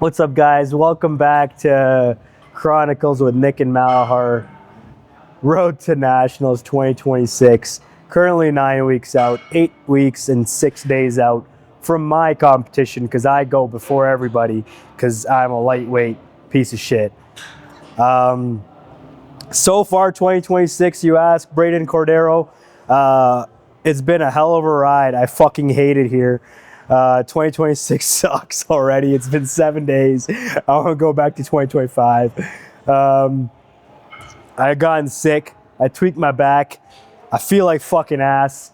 What's up, guys? Welcome back to Chronicles with Nick and Malahar. Road to Nationals 2026. Currently 9 weeks out, 8 weeks and 6 days out from my competition because I go before everybody because I'm a lightweight piece of shit. So far, 2026, you ask, Braden Cordero, it's been a hell of a ride. I fucking hate it here. 2026 sucks already. It's been 7 days. I want to go back to 2025. I gotten sick. I tweaked my back. I feel like fucking ass.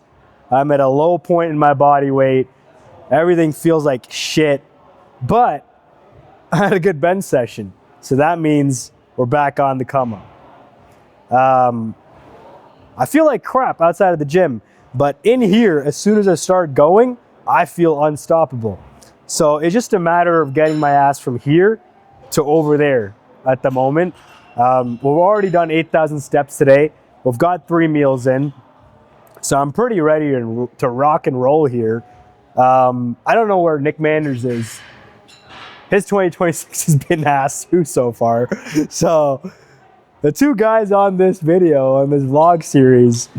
I'm at a low point in my body weight. Everything feels like shit. But I had a good bench session. So that means we're back on the come up. I feel like crap outside of the gym. But in here, as soon as I start going, I feel unstoppable. So it's just a matter of getting my ass from here to over there at the moment. We've already done 8,000 steps today. We've got 3 meals in. So I'm pretty ready to rock and roll here. I don't know where Nick Manders is. His 2026 has been ass too so far. So the two guys on this video, on this vlog series,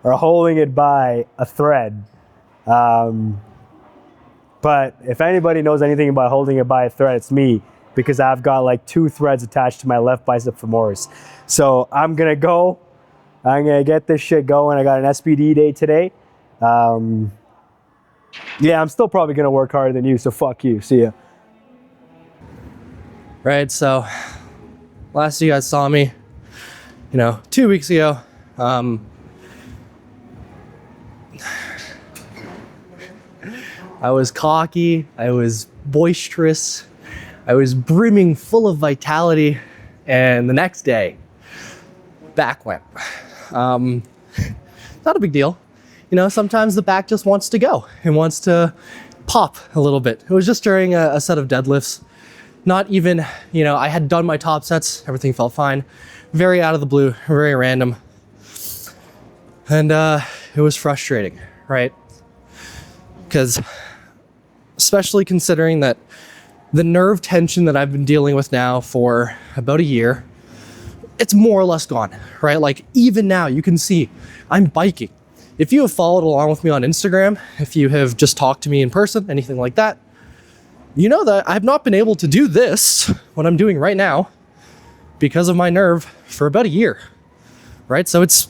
are holding it by a thread. But if anybody knows anything about holding it by a thread, it's me, because I've got like 2 threads attached to my left bicep femoris. So I'm gonna go. I'm gonna get this shit going. I got an SPD day today. Yeah, I'm still probably gonna work harder than you, so fuck you. See ya. Right, so last you guys saw me, 2 weeks ago. I was cocky, I was boisterous, I was brimming full of vitality, and the next day, back went. Not a big deal. Sometimes the back just wants to go. It wants to pop a little bit. It was just during a set of deadlifts. Not even, I had done my top sets, everything felt fine. Very out of the blue, very random. And it was frustrating, right? Because especially considering that the nerve tension that I've been dealing with now for about a year, it's more or less gone, right? Like even now you can see I'm biking. If you have followed along with me on Instagram, if you have just talked to me in person, anything like that, you know that I've not been able to do this, what I'm doing right now, because of my nerve for about a year, right? So it's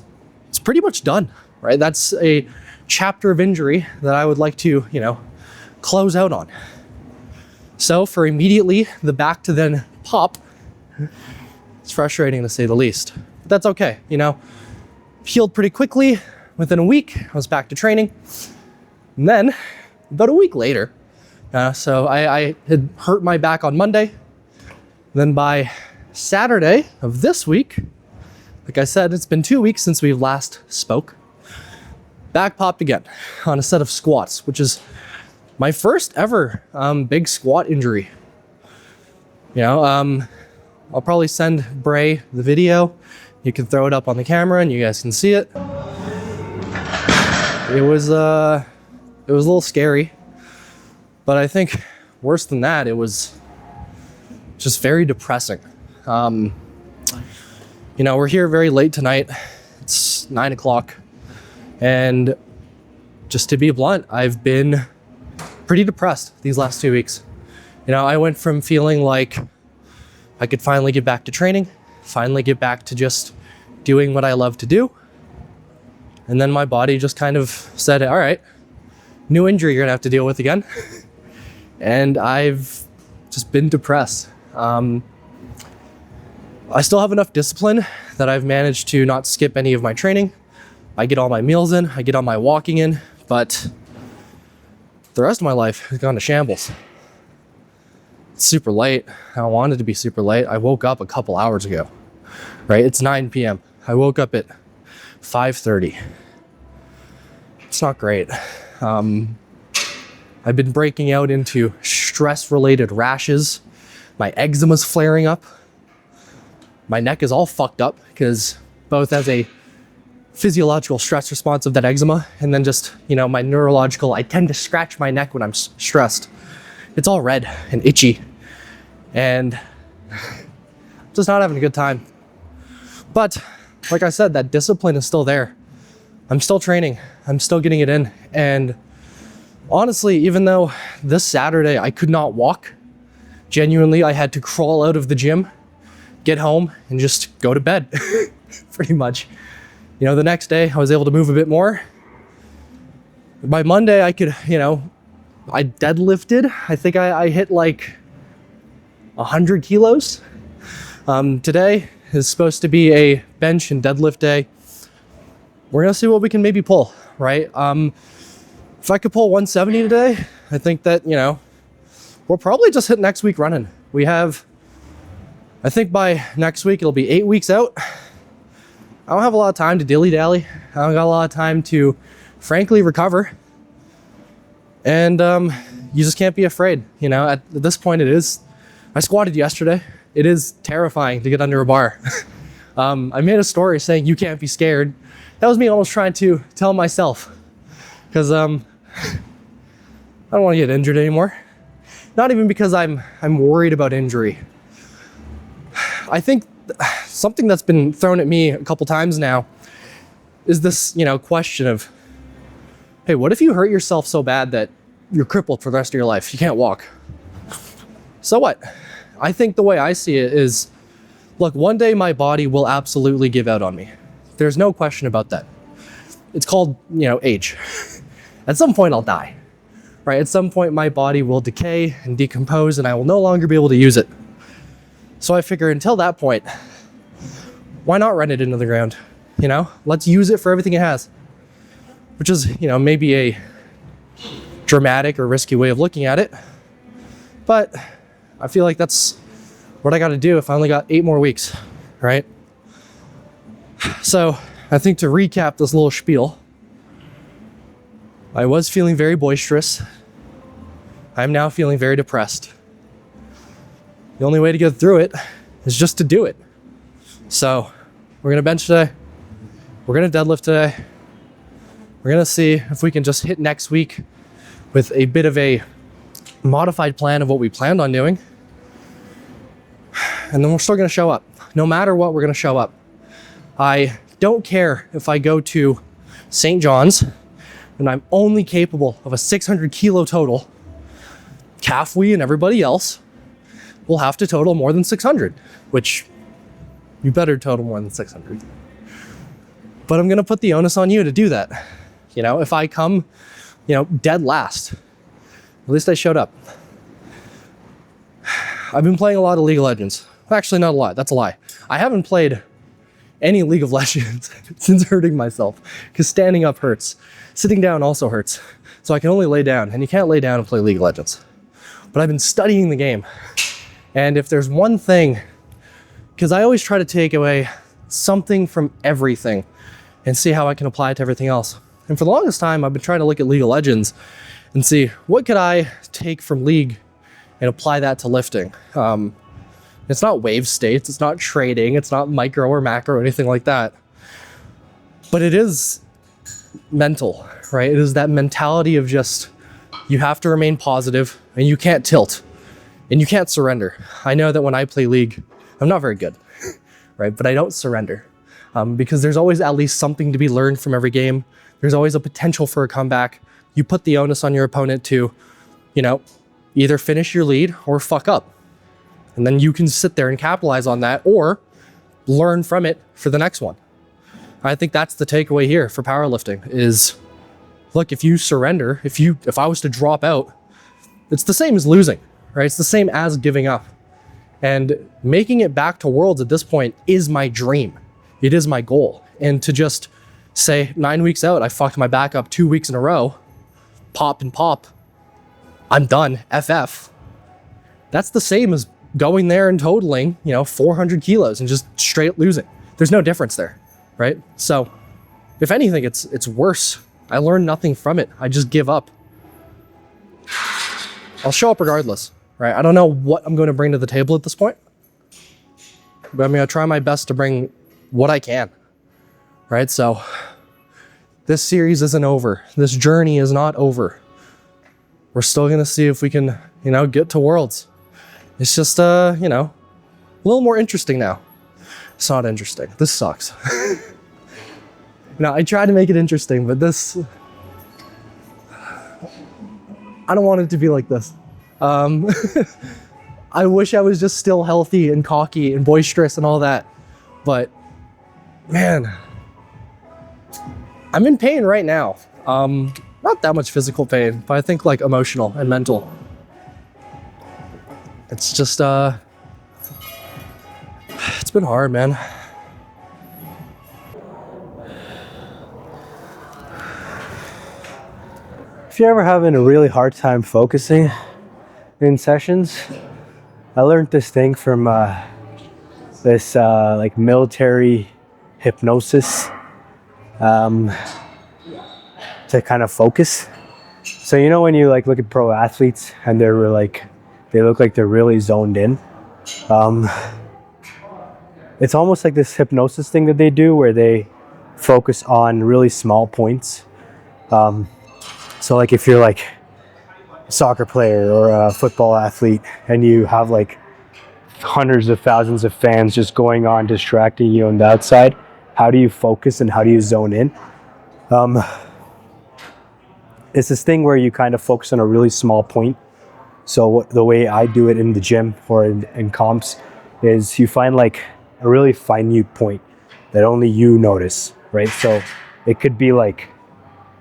pretty much done, right? That's a chapter of injury that I would like to, close out on. So for immediately the back to then pop, it's frustrating to say the least. But that's okay, Healed pretty quickly. Within a week, I was back to training. And then, about a week later, so I had hurt my back on Monday. Then by Saturday of this week, like I said, it's been 2 weeks since we last spoke. Back popped again on a set of squats, which is my first ever big squat injury. I'll probably send Bray the video. You can throw it up on the camera and you guys can see it. It was a little scary, but I think worse than that, it was just very depressing. We're here very late tonight. It's 9 o'clock. And just to be blunt, I've been pretty depressed these last 2 weeks. I went from feeling like I could finally get back to training, finally get back to just doing what I love to do. And then my body just kind of said, all right, new injury you're gonna have to deal with again. And I've just been depressed. I still have enough discipline that I've managed to not skip any of my training. I get all my meals in, I get all my walking in, but the rest of my life has gone to shambles. It's super late. I don't want it to be super late. I woke up a couple hours ago, right? It's 9 p.m. I woke up at 5:30. It's not great. I've been breaking out into stress-related rashes. My eczema's flaring up. My neck is all fucked up because both as a physiological stress response of that eczema and then just, my neurological, I tend to scratch my neck when I'm stressed. It's all red and itchy. and just not having a good time. But like I said, that discipline is still there. I'm still training. I'm still getting it in. And honestly, even though this Saturday I could not walk, genuinely, I had to crawl out of the gym, get home, and just go to bed, pretty much. You know, the next day I was able to move a bit more. By Monday, I could, I deadlifted. I think I hit like 100 kilos. Today is supposed to be a bench and deadlift day. We're gonna see what we can maybe pull, right? If I could pull 170 today, I think that, we'll probably just hit next week running. We have, I think by next week, it'll be 8 weeks out. I don't have a lot of time to dilly-dally. I don't got a lot of time to, frankly, recover. And you just can't be afraid, At this point, it is. I squatted yesterday. It is terrifying to get under a bar. I made a story saying you can't be scared. That was me almost trying to tell myself, because I don't want to get injured anymore. Not even because I'm worried about injury. I think something that's been thrown at me a couple times now is this, question of, hey, what if you hurt yourself so bad that you're crippled for the rest of your life? You can't walk. So what? I think the way I see it is, look, one day my body will absolutely give out on me. There's no question about that. It's called, age. At some point I'll die, right? At some point my body will decay and decompose and I will no longer be able to use it. So I figure until that point, why not run it into the ground? Let's use it for everything it has. Which is, maybe a dramatic or risky way of looking at it. But I feel like that's what I got to do if I only got 8 more weeks, right? So I think to recap this little spiel, I was feeling very boisterous. I'm now feeling very depressed. The only way to get through it is just to do it. So we're going to bench today. We're going to deadlift today. We're going to see if we can just hit next week with a bit of a modified plan of what we planned on doing. And then we're still going to show up. No matter what, we're going to show up. I don't care if I go to St. John's and I'm only capable of a 600 kilo total. Calfwee and everybody else will have to total more than 600, which you better total more than 600. But I'm going to put the onus on you to do that. If I come, dead last, at least I showed up. I've been playing a lot of League of Legends. Actually, not a lot. That's a lie. I haven't played any League of Legends since hurting myself, because standing up hurts. Sitting down also hurts. So I can only lay down, and you can't lay down and play League of Legends. But I've been studying the game. And if there's one thing, because I always try to take away something from everything and see how I can apply it to everything else. And for the longest time, I've been trying to look at League of Legends and see what could I take from League and apply that to lifting. It's not wave states, it's not trading, it's not micro or macro or anything like that. But it is mental, right? It is that mentality of just, you have to remain positive and you can't tilt and you can't surrender. I know that when I play League, I'm not very good, right? But I don't surrender because there's always at least something to be learned from every game. There's always a potential for a comeback. You put the onus on your opponent to, either finish your lead or fuck up. And then you can sit there and capitalize on that or learn from it for the next one. I think that's the takeaway here for powerlifting is, look, if you surrender, if I was to drop out, it's the same as losing, right? It's the same as giving up. And making it back to Worlds at this point is my dream. It is my goal. And to just say 9 weeks out, I fucked my back up 2 weeks in a row, pop and pop, I'm done, FF. That's the same as going there and totaling, 400 kilos and just straight losing. There's no difference there, right? So if anything, it's worse. I learned nothing from it. I just give up. I'll show up regardless, right? I don't know what I'm going to bring to the table at this point, but I'm going to try my best to bring what I can, right? So this series isn't over. This journey is not over. We're still going to see if we can, get to Worlds. It's just, you know, a little more interesting now. It's not interesting. This sucks. No, I tried to make it interesting, but this, I don't want it to be like this. I wish I was just still healthy and cocky and boisterous and all that. But man, I'm in pain right now. Not that much physical pain, but I think like emotional and mental. It's just, it's been hard, man. If you're ever having a really hard time focusing in sessions, I learned this thing from this like military hypnosis to kind of focus. So you know when you like look at pro athletes and they're like, they look like they're really zoned in. It's almost like this hypnosis thing that they do where they focus on really small points. So like if you're like a soccer player or a football athlete and you have like hundreds of thousands of fans just going on distracting you on the outside, how do you focus and how do you zone in? It's this thing where you kind of focus on a really small point. So the way I do it in the gym or in comps is you find like a really minute point that only you notice, right? So it could be like,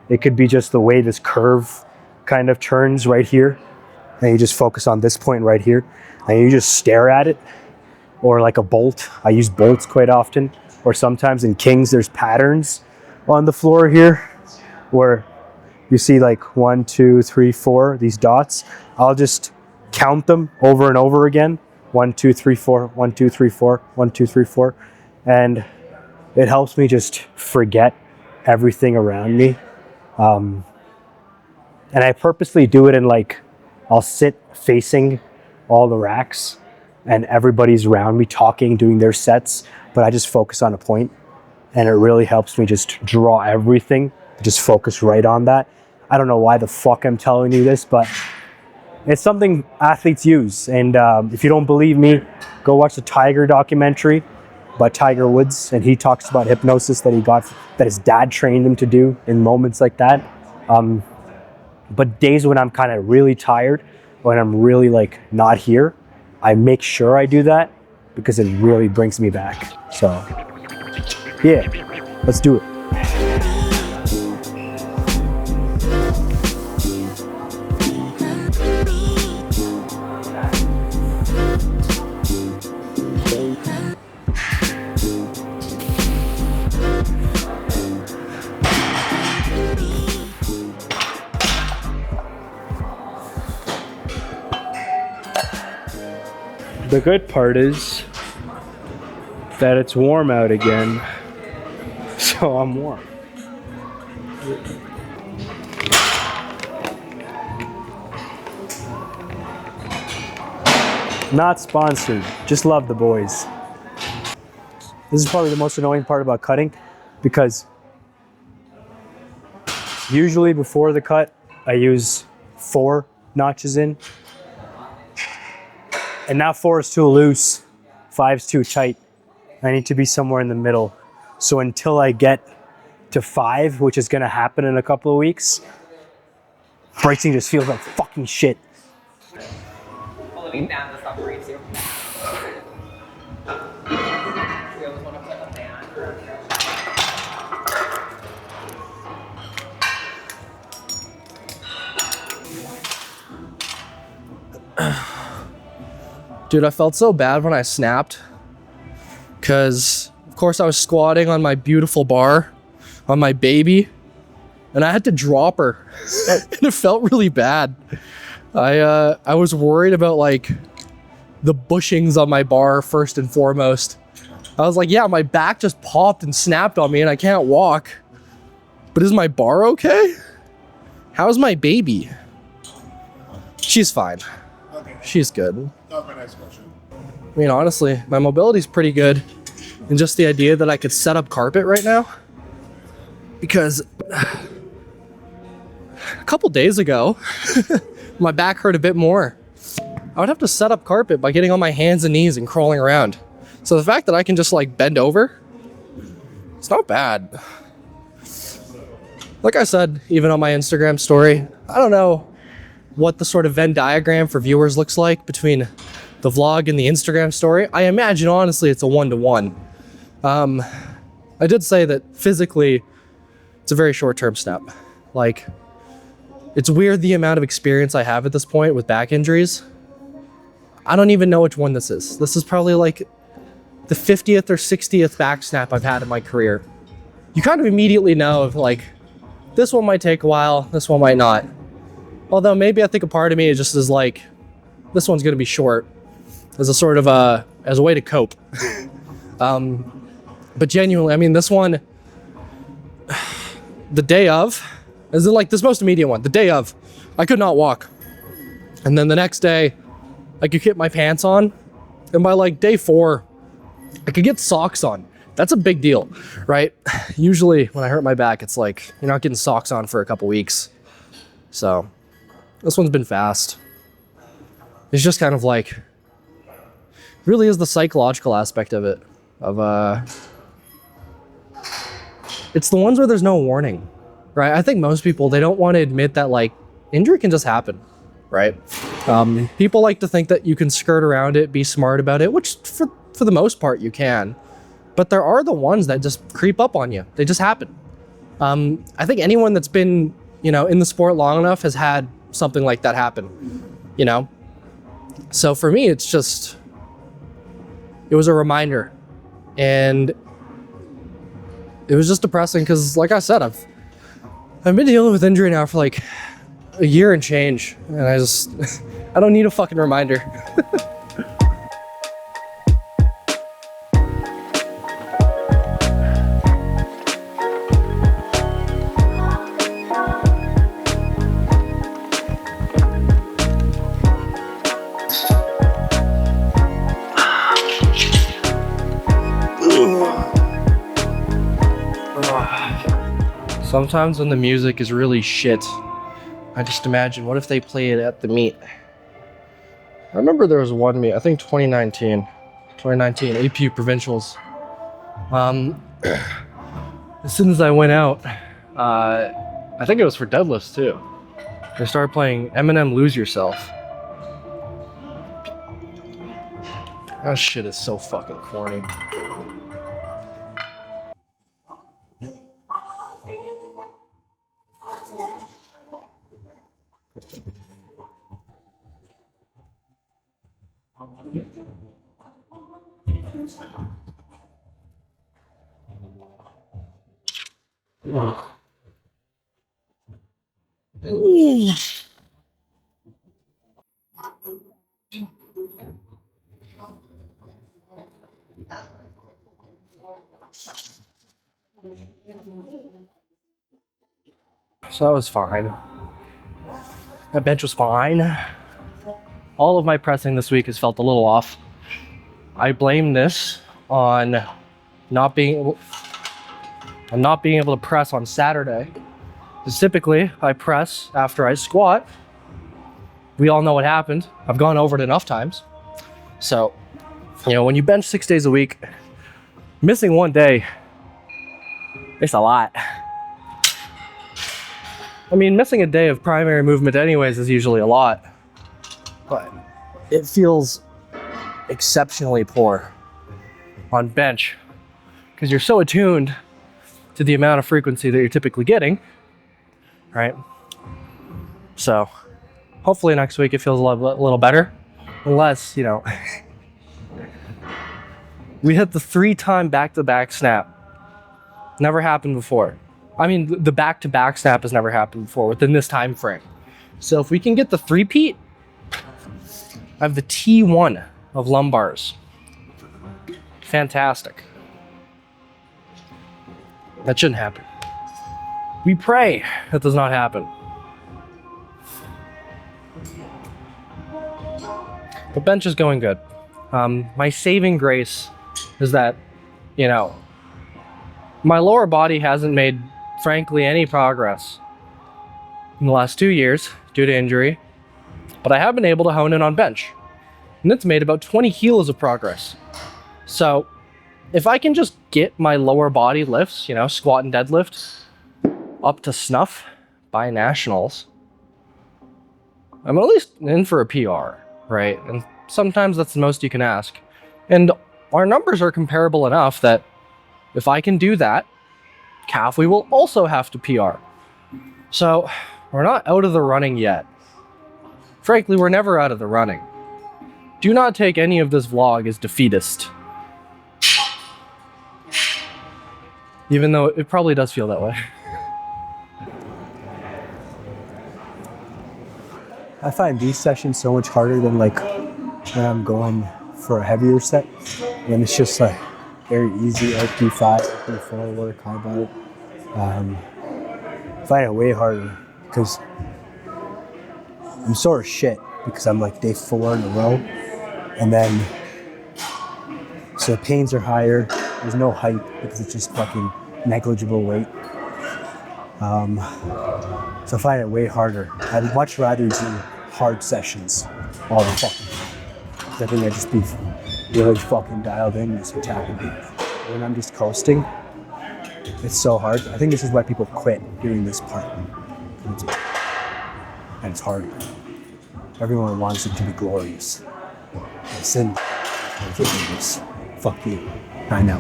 it could be just the way this curve kind of turns right here. And you just focus on this point right here and you just stare at it. Or like a bolt. I use bolts quite often. Or sometimes in Kings, there's patterns on the floor here where you see like 1, 2, 3, 4, these dots. I'll just count them over and over again. 1, 2, 3, 4, 1, 2, 3, 4, 1, 2, 3, 4. And it helps me just forget everything around me. And I purposely do it in like, I'll sit facing all the racks and everybody's around me talking, doing their sets, but I just focus on a point and it really helps me just draw everything, just focus right on that. I don't know why the fuck I'm telling you this, but it's something athletes use. And if you don't believe me, go watch the Tiger documentary by Tiger Woods. And he talks about hypnosis that he got, that his dad trained him to do in moments like that. But days when I'm kind of really tired, when I'm really like not here, I make sure I do that because it really brings me back. So yeah, let's do it. The good part is that it's warm out again, so I'm warm. Not sponsored, just love the boys. This is probably the most annoying part about cutting because usually before the cut, I use 4 notches in. And now 4 is too loose, 5 is too tight. I need to be somewhere in the middle. So until I get to 5, which is gonna happen in a couple of weeks, bracing just feels like fucking shit. Holding down the suffering too. We always want to put a band or Dude, I felt so bad when I snapped because, of course, I was squatting on my beautiful bar, on my baby, and I had to drop her. And it felt really bad. I was worried about, like, the bushings on my bar first and foremost. I was like, yeah, my back just popped and snapped on me and I can't walk. But is my bar okay? How's my baby? She's fine. Okay. She's good. That was my next question. I mean, honestly, my mobility's pretty good. And just the idea that I could set up carpet right now. Because a couple days ago, my back hurt a bit more. I would have to set up carpet by getting on my hands and knees and crawling around. So the fact that I can just like bend over, it's not bad. Like I said, even on my Instagram story, I don't know what the sort of Venn diagram for viewers looks like between the vlog and the Instagram story. I imagine, honestly, it's a 1-to-1. I did say that physically, it's a very short-term step. Like, it's weird the amount of experience I have at this point with back injuries. I don't even know which one this is. This is probably like the 50th or 60th back snap I've had in my career. You kind of immediately know if like, this one might take a while, this one might not. Although maybe I think a part of me just is like, this one's gonna be short as a sort of as a way to cope. But genuinely, I mean, this one, the day of, as in like this most immediate one, the day of, I could not walk. And then the next day, I could get my pants on. And by like day 4, I could get socks on. That's a big deal, right? Usually when I hurt my back, it's like, you're not getting socks on for a couple weeks. So this one's been fast. It's just kind of like, really is the psychological aspect of it. It's the ones where there's no warning, right? I think most people, they don't want to admit that like injury can just happen, right? People like to think that you can skirt around it, be smart about it, which for the most part you can. But there are the ones that just creep up on you. They just happen. I think anyone that's been, you know, in the sport long enough has had something like that happen, you know? So for me, it's just, it was a reminder. And it was just depressing because, like I said, I've been dealing with injury now for like a year and change. And I just, I don't need a fucking reminder. Sometimes when the music is really shit, I just imagine, what if they play it at the meet? I remember there was one meet, I think 2019 APU Provincials. As soon as I went out, I think it was for deadlifts too. They started playing Eminem Lose Yourself. That shit is so fucking corny. So that was fine. That bench was fine. All of my pressing this week has felt a little off. I blame this on not being able to press on Saturday. Because typically, I press after I squat. We all know what happened. I've gone over it enough times. So, you know, when you bench 6 days a week, missing one day, it's a lot. I mean, missing a day of primary movement anyways is usually a lot. But it feels exceptionally poor on bench because you're so attuned to the amount of frequency that you're typically getting, right? So hopefully next week it feels a little better, unless, you know, we hit the 3-time back-to-back snap. Never happened before. I mean, the back-to-back snap has never happened before within this time frame. So if we can get the 3-peat, I have the T1 of lumbars. Fantastic. That shouldn't happen. We pray that does not happen. But bench is going good. My saving grace is that, you know, my lower body hasn't made, frankly, any progress in the last 2 years due to injury, but I have been able to hone in on bench. and it's made about 20 kilos of progress. So if I can just get my lower body lifts, squat and deadlift, up to snuff by nationals, I'm at least in for a PR, right? And sometimes that's the most you can ask. And our numbers are comparable enough that if I can do that, Calfway will also have to PR. So we're not out of the running yet. Frankly, we're never out of the running. Do not take any of this vlog as defeatist. Even though it probably does feel that way. I find these sessions so much harder than like when I'm going for a heavier set. When it's just like very easy, LP5, LP4 work, high bar. I find it way harder because I'm sore as shit because I'm like day 4 in a row. And then, so the pains are higher. There's no height because it's just fucking negligible weight. So I find it way harder. I'd much rather do hard sessions all the fucking time. I think I'd just be really fucking dialed in and just attacking people. When I'm just coasting, it's so hard. I think this is why people quit doing this part. And it's hard. Everyone wants it to be glorious. Listen, fuck you. I know.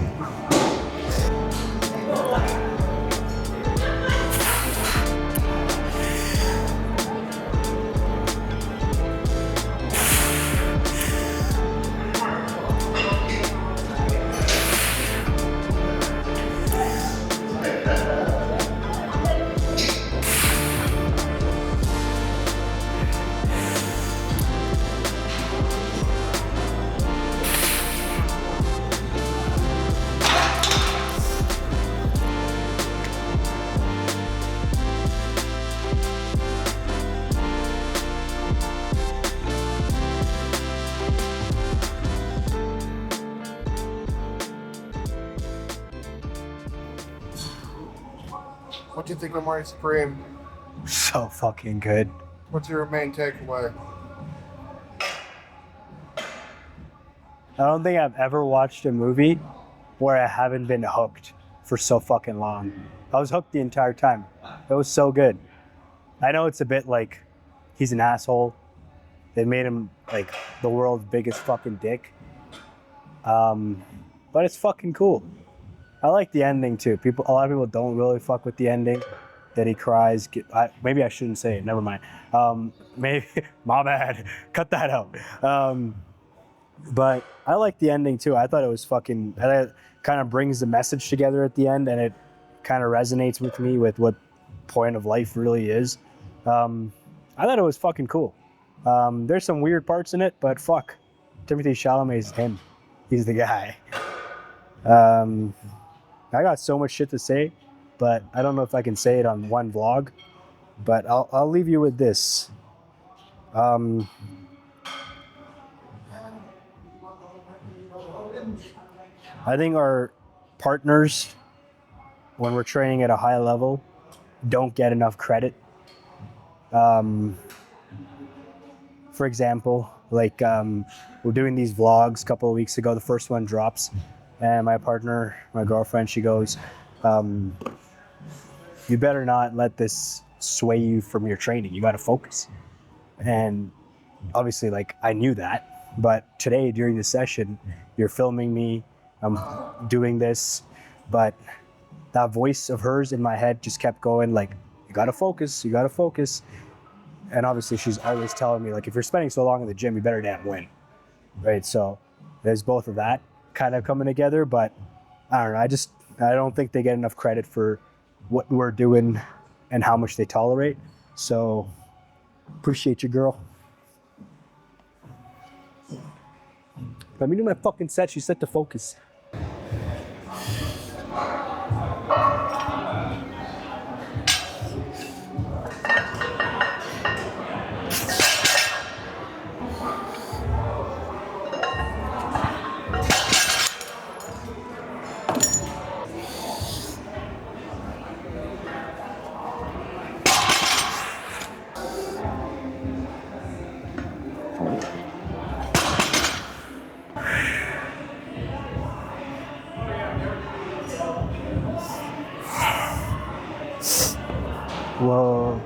What do you think of my Supreme? So fucking good. What's your main takeaway? I don't think I've ever watched a movie where I haven't been hooked for so fucking long. I was hooked the entire time. It was so good. I know it's a bit like he's an asshole. They made him like the world's biggest fucking dick. But it's fucking cool. I like the ending too. A lot of people don't really fuck with the ending. That he cries. Maybe I shouldn't say it. Never mind. Maybe my bad. Cut that out. But I like the ending too. I thought it was fucking. It kind of brings the message together at the end, and it kind of resonates with me with what point of life really is. I thought it was fucking cool. There's some weird parts in it, but fuck, Timothée Chalamet's him. He's the guy. I got so much shit to say, but I don't know if I can say it on one vlog. But I'll leave you with this. I think our partners, when we're training at a high level, don't get enough credit. For example, like we're doing these vlogs a couple of weeks ago. The first one drops, and my partner, my girlfriend, she goes, you better not let this sway you from your training. You got to focus. And obviously, like, I knew that, but today during the session, you're filming me, I'm doing this, but that voice of hers in my head just kept going like, you got to focus, you got to focus. And obviously she's always telling me, like, if you're spending so long in the gym, you better damn win, right? So there's both of that kind of coming together, but I don't know, I don't think they get enough credit for what we're doing and how much they tolerate. So appreciate you, girl. Let me do my fucking set. She's set to focus. Whoa,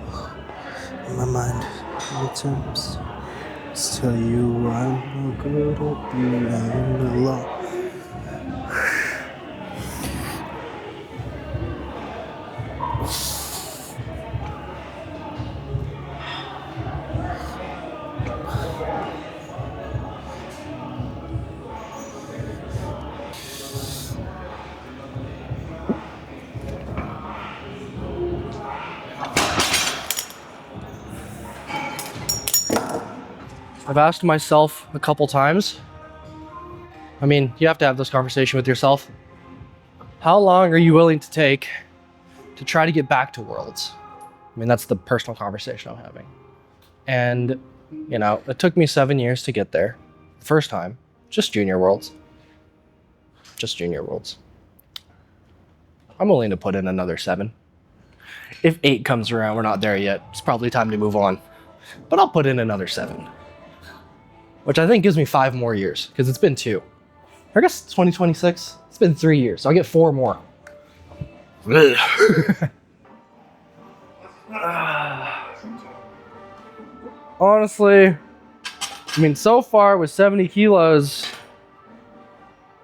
in my mind, many times. Just tell you I'm no good at being alone. I've asked myself a couple times. I mean, you have to have this conversation with yourself. How long are you willing to take to try to get back to Worlds? I mean, that's the personal conversation I'm having. And, you know, it took me 7 years to get there. The first time, just Junior Worlds. Just Junior Worlds. I'm willing to put in another 7. If 8 comes around, we're not there yet. It's probably time to move on. But I'll put in another 7. Which I think gives me 5 more years, because it's been 2. I guess 2026. It's been 3 years, so I'll get 4 more. Honestly, I mean, so far with 70 kilos,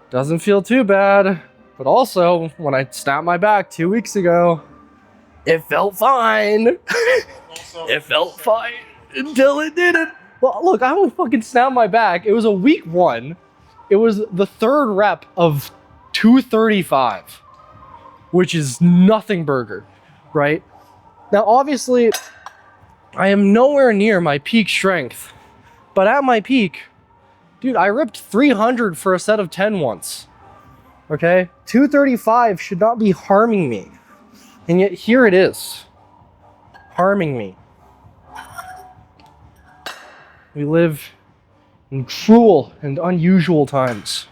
doesn't feel too bad. But also, when I snapped my back 2 weeks ago, it felt fine. It felt fine until it didn't. Well, look, I only fucking snapped my back. It was a week 1. It was the 3rd rep of 235, which is nothing burger, right? Now, obviously, I am nowhere near my peak strength, but at my peak, dude, I ripped 300 for a set of 10 once, okay? 235 should not be harming me, and yet here it is, harming me. We live in cruel and unusual times.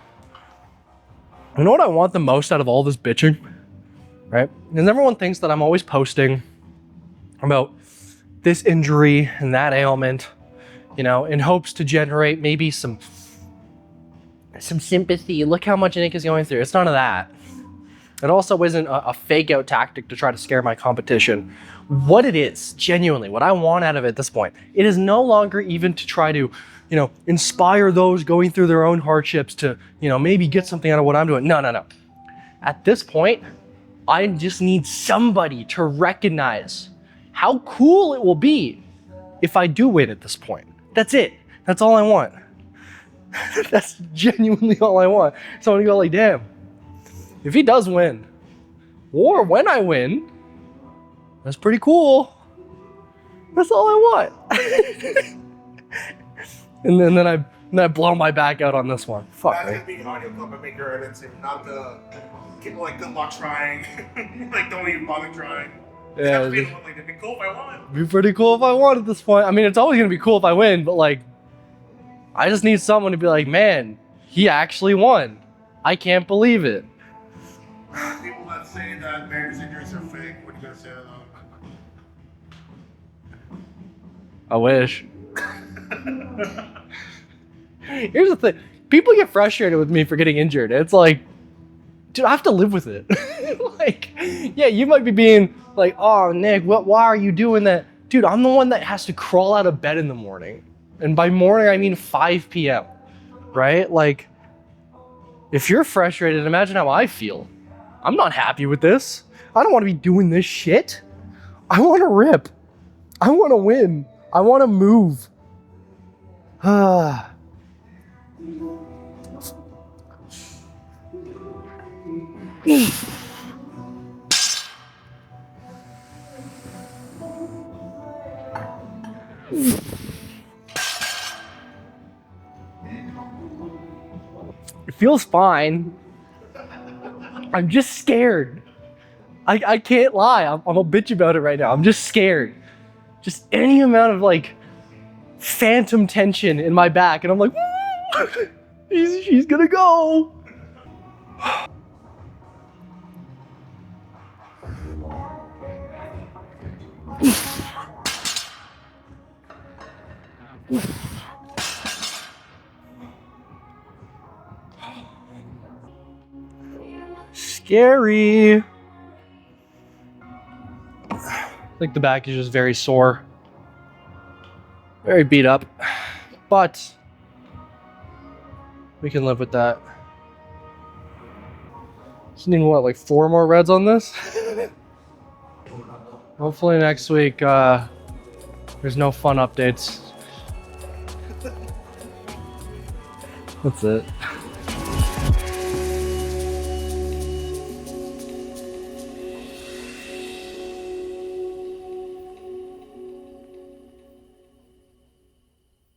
You know what I want the most out of all this bitching? Right? Because everyone thinks that I'm always posting about this injury and that ailment, you know, in hopes to generate maybe some sympathy. Look how much Nick is going through. It's none of that. It also isn't a fake out tactic to try to scare my competition. What it is, genuinely, what I want out of it at this point, it is no longer even to try to, you know, inspire those going through their own hardships to, you know, maybe get something out of what I'm doing. No. At this point, I just need somebody to recognize how cool it will be if I do win at this point. That's it. That's all I want. That's genuinely all I want. Someone to go like, damn, if he does win, or when I win, that's pretty cool. That's all I want. and then I blow my back out on this one. Fuck That's me. gonna be audio comment maker editing, not the like good luck trying. Like don't even bother trying. Yeah, It's gotta be like it'd be cool if I won. it'd be pretty cool if I won at this point. I mean, it's always gonna be cool if I win, but like, I just need someone to be like, man, he actually won. I can't believe it. People that say that Bears injuries are fake, what are you gonna say to them? I wish. Here's the thing. People get frustrated with me for getting injured. It's like, dude, I have to live with it. Like, yeah, you might be being like, oh, Nick, why are you doing that? Dude, I'm the one that has to crawl out of bed in the morning. And by morning, I mean 5 p.m., right? Like, if you're frustrated, imagine how I feel. I'm not happy with this. I don't want to be doing this shit. I want to rip. I want to win. I want to move. It feels fine. I'm just scared. I can't lie. I'm a bitch about it right now. I'm just scared. Just any amount of like phantom tension in my back, and I'm like, she's gonna go. Scary. Like think the back is just very sore. Very beat up. But we can live with that. Just need what, like 4 more reds on this? Hopefully next week there's no fun updates. That's it.